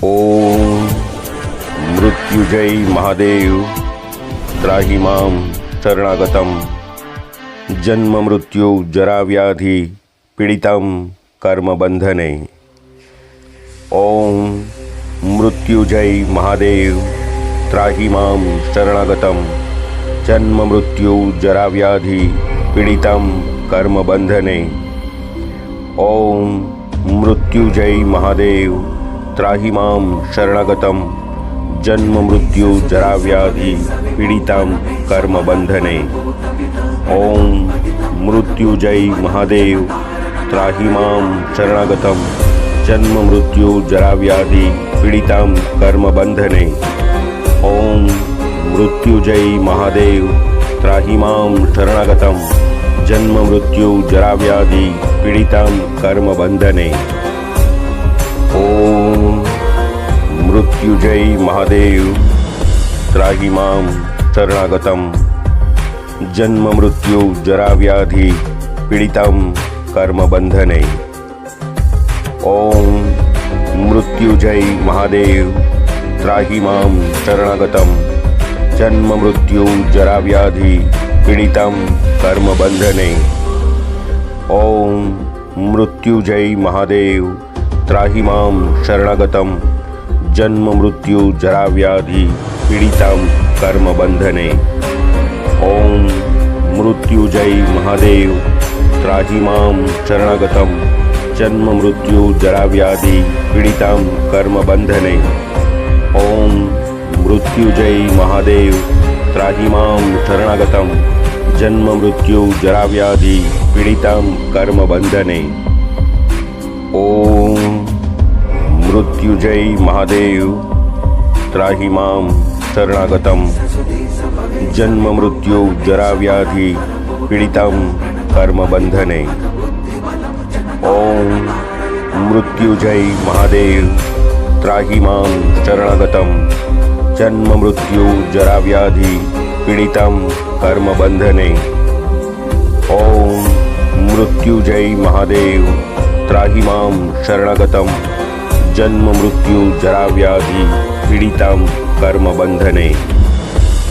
ओम मृत्युजय महादेव त्राहि मां शरणागतम जन्म मृत्यु जरा व्याधि पीडितं कर्मबंधने। ओम मृत्युजय महादेव त्राहि मां शरणागतम जन्म मृत्यु जरा व्याधि पीडितं कर्मबंधने। ओम मृत्युजय महादेव त्राहि मां शरणागतम जन्म मृत्यु जरा व्याधि पीडितं कर्मबंधने। ओम मृत्युजय महादेव त्राहि मां शरणागतम जन्म मृत्यु जरा व्याधि पीडितं कर्मबंधने। ओम मृत्युजय महादेव त्राहि मां शरणागतम जन्म मृत्यु जरा व्याधि पीडितं कर्मबंधने। ओम मृत्युजय महादेव त्राहि मां शरणागतम जन्म मृत्यु जरा व्याधि पीडितं कर्मबंधने। ओम मृत्युजय महादेव त्राहि मां शरणागतम जन्म मृत्यु जरा व्याधि पीडितं कर्मबंधने। ओम मृत्युजय महादेव त्राहि मां शरणागतम जन्म मृत्यु जरा व्याधि पीडितं कर्मबंधने। ओम मृत्युजय महादेव त्राहि मां शरणागतम जन्म मृत्यु जरा व्याधि पीडितं कर्मबंधने। ओम मृत्युजय महादेव त्राहि मां शरणागतम जन्म मृत्यु जरा व्याधि पीडितं कर्मबंधने। ओम मृत्युजय महादेव त्राहि मां शरणागतम जन्म मृत्यु जरा व्याधि पीडितं कर्मबंधने। ओम मृत्युजय महादेव त्राहि मां शरणागतम जन्म मृत्यु जरा व्याधि पीडितं कर्मबंधने। ओम मृत्युजय महादेव त्राहि मां शरणागतम जन्म मृत्यु जरा व्याधि पीडितं कर्मबंधने।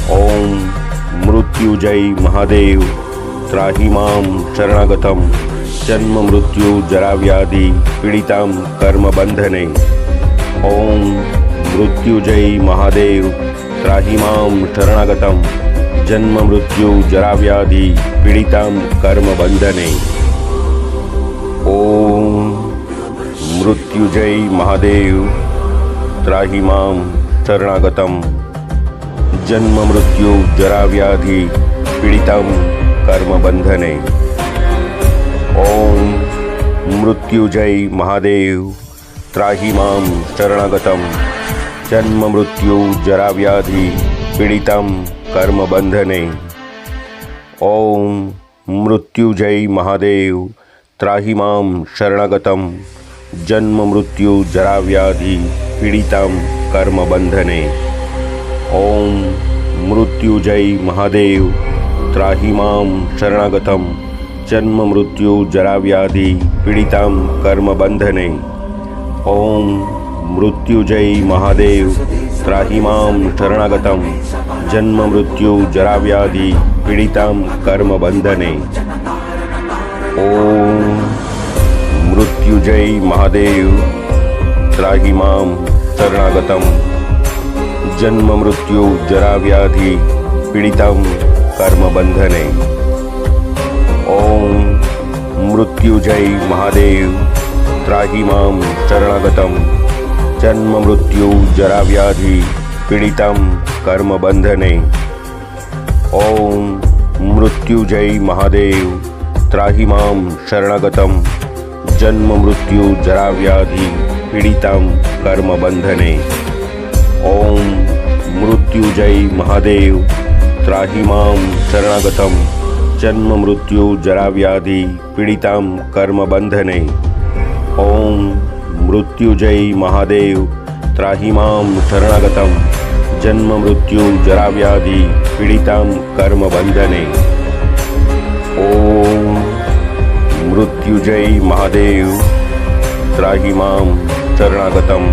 ओम मृत्युजय महादेव त्राहि मां शरणागतम जन्म मृत्यु जरा व्याधि पीडितं कर्मबंधने। ओम मृत्युजय महादेव त्राहि मां शरणागतम जन्म मृत्यु जरा व्याधि पीडितं कर्मबंधने। ओम मृत्युजय महादेव त्राहि मां शरणागतम जन्म मृत्यु जरा व्याधि पीडितं कर्मबंधने। ओम मृत्युजय महादेव त्राहि मां शरणागतम जन्म मृत्यु जरा व्याधि पीडितं कर्मबंधने। ओम मृत्युजय महादेव त्राहि मां शरणागतम जन्म मृत्यु जरा व्याधि पीडितं कर्मबंधने। ओम मृत्युजय महादेव त्राहि मां शरणागतम जन्म मृत्यु जरा व्याधि पीडितं कर्मबंधने। ओम मृत्युजय महादेव त्राहि मां शरणागतम जन्म मृत्यु जरा व्याधि पीडितं कर्मबंधने। ओम मृत्युजय महादेव त्राहि मां शरणागतम जन्म मृत्यु जरा व्याधि पीडितं कर्मबंधने। ओम मृत्युजय महादेव त्राहि मां शरणागतम जन्म मृत्यु जरा व्याधि पीडितं कर्मबंधने। ओम मृत्युजय महादेव त्राहि मां शरणागतम जन्म मृत्यु जरा व्याधि पीडितं कर्मबंधने। ओम मृत्युजय महादेव त्राहि मां शरणागतम जन्म मृत्यु जरा व्याधि पीडितं कर्मबंधने। ओम मृत्युजय महादेव त्राहि मां शरणागतम जन्म मृत्यु जरा व्याधि पीडितं कर्मबंधने। ओम मृत्युजय महादेव त्राहि मां शरणागतम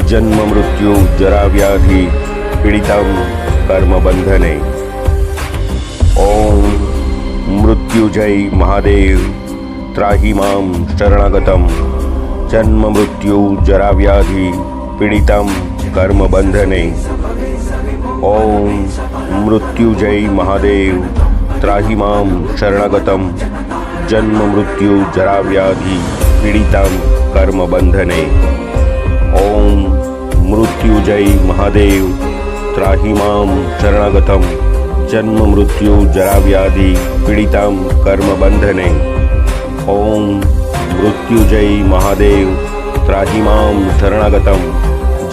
जन्म मृत्यु जरा व्याधि पीडितं कर्मबंधने। ओम मृत्युजय महादेव त्राहि मां शरणागतं जन्म मृत्यु जरा व्याधि पीडितं कर्मबंधने। ओम मृत्युजय महादेव त्राहि मां शरणागतं जन्म मृत्यु जरा व्याधि पीडितं कर्मबंधने। ओम मृत्युजय महादेव त्राहि मां शरणागतं जन्म मृत्यु जरा व्याधि पीडितं कर्मबंधने। ओम मृत्युजय महादेव त्राहि मां शरणागतं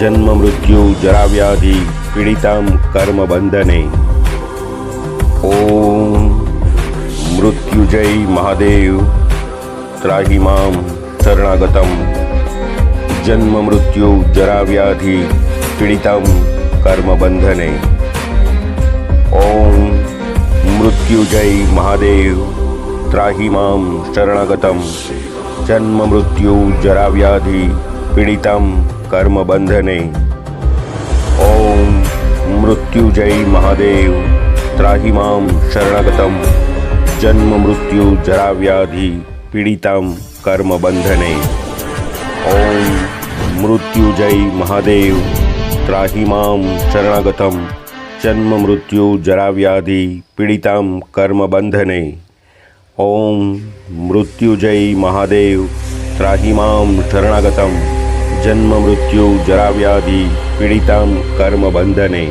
जन्म मृत्यु जरा व्याधि पीडितं कर्मबंधने। ओम मृत्युजय महादेव त्राहि मां शरणागतं जन्म मृत्यु जरा व्याधि पीडितं कर्मबंधने। ओम मृत्युजय महादेव त्राहि मां शरणागतं जन्म मृत्यु जरा व्याधि पीडितं कर्मबंधने। ओम मृत्युजय महादेव त्राहि मां शरणागतं जन्म मृत्यु जरा व्याधि पीडितं कर्मबंधने। ओम मृत्युजय महादेव त्राहि मां शरणागतं जन्म मृत्यु जरा व्याधि पीडितं कर्मबंधने। ओम मृत्युजय महादेव त्राहि मां शरणागतं जन्म मृत्यु जरा व्याधि पीडितं कर्मबंधने।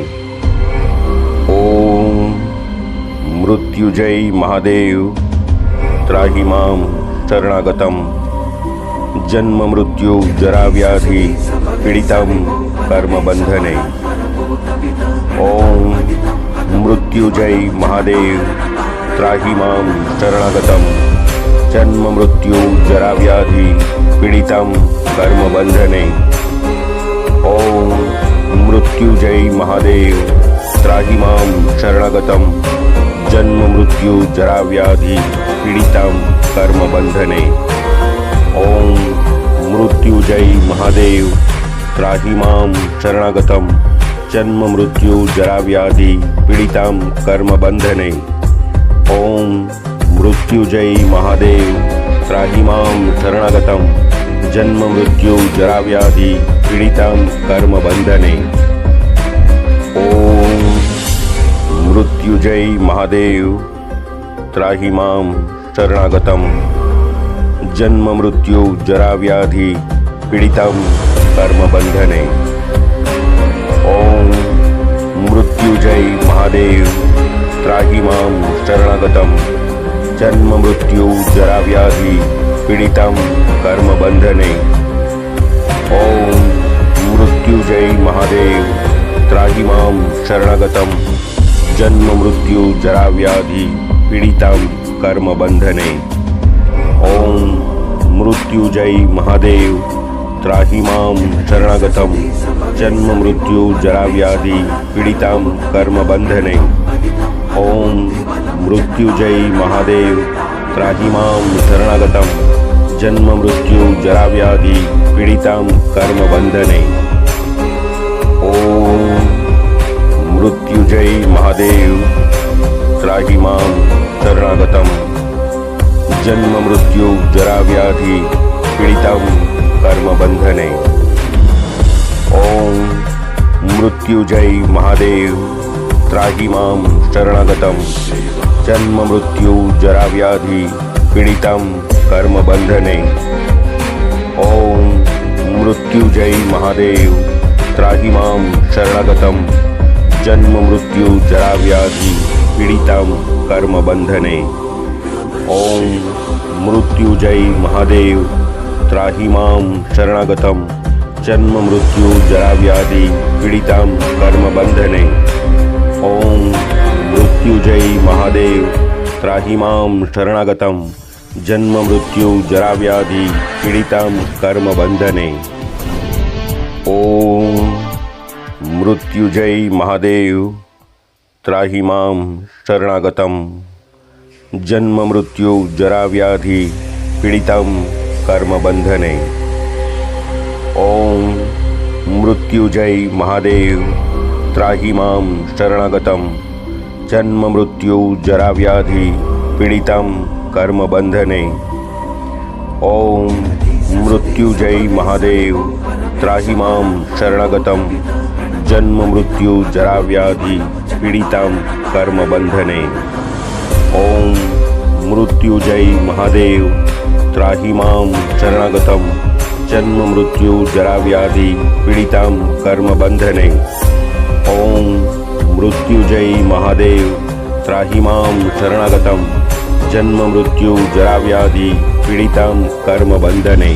ओम मृत्युजय महादेव त्राहि मां शरणागतं जन्म मृत्यु जरा व्याधि पीडितं कर्मबंधने। ओम मृत्युजय महादेव त्राहि मां शरणागतं जन्म मृत्यु जरा व्याधि पीडितं कर्मबंधने। ओम मृत्युजय महादेव त्राहि मां शरणागतं जन्म मृत्यु जरा व्याधि पीडितं कर्मबंधने। ओम मृत्युजय महादेव त्राहि मां शरणागतं जन्म मृत्यु जरा व्याधि पीडितं कर्मबंधने। ओम मृत्युजय महादेव त्राहि मां शरणागतं जन्म मृत्यु जरा व्याधि पीडितं कर्मबंधने। ओम मृत्युजय महादेव त्राहि मां शरणागतं जन्म मृत्यु जरा व्याधि पीडितं कर्मबंधने। ओम मृत्युजय महादेव त्राहि मां शरणागतं जन्म मृत्यु जरा व्याधि पीडितं कर्मबंधने। ओम मृत्युजय महादेव त्राहि मां शरणागतं जन्म मृत्यु जरा व्याधि पीडितं कर्मबंधने। ओम मृत्युजय महादेव त्राहि मां शरणागतं जन्म मृत्यु जरा व्याधि पीडितं कर्मबंधने। ओम मृत्युजय महादेव त्राहि मां शरणागतं जन्म मृत्यु जरा व्याधि पीडितं कर्मबंधने। ओम मृत्युजय महादेव त्राहि मां शरणागतं जन्म मृत्यु जरा व्याधि पीडितं कर्मबंधने। ओम मृत्युजय महादेव त्राहि मां शरणागतं जन्म मृत्यु जरा व्याधि पीडितं कर्मबंधने। ओम मृत्युजय महादेव त्राहि मां शरणागतं जन्म मृत्यु जरा व्याधि पीडितं कर्मबंधने। ओम मृत्युजय महादेव त्राहि मां शरणागतं जन्म मृत्यु जरा व्याधि पीडितं कर्मबंधने। ओम मृत्युजय महादेव त्राहि मां शरणागतं जन्म मृत्यु जरा व्याधि पीडितं कर्मबंधने। ओम मृत्युजय महादेव त्राहि मां शरणागतं जन्म मृत्यु जरा व्याधि पीडितं कर्मबंधने। ओम મૃત્યુજય મહાદેવ ત્રાહી મામ શરણાગતમ જન્મ મૃત્યુ જરા વ્યાધિ પીડિતમ કર્મ બંધને. ઓમ મૃત્યુજય મહાદેવ ત્રાહી મામ શરણાગતમ જન્મ મૃત્યુ જરા વ્યાધિ પીડિતમ કર્મ બંધને. ઓમ મૃત્યુજય મહાદેવ ત્રાહી મામ શરણાગતમ જન્મ મૃત્યુ જરા વ્યાધિ પીડિતમ કર્મ બંધને. ઓમ મૃત્યુજય મહાદેવ ત્રાહી મામ શરણાગતમ જન્મ મૃત્યુ જરા વ્યાધિ પીડિતમ કર્મ બંધને.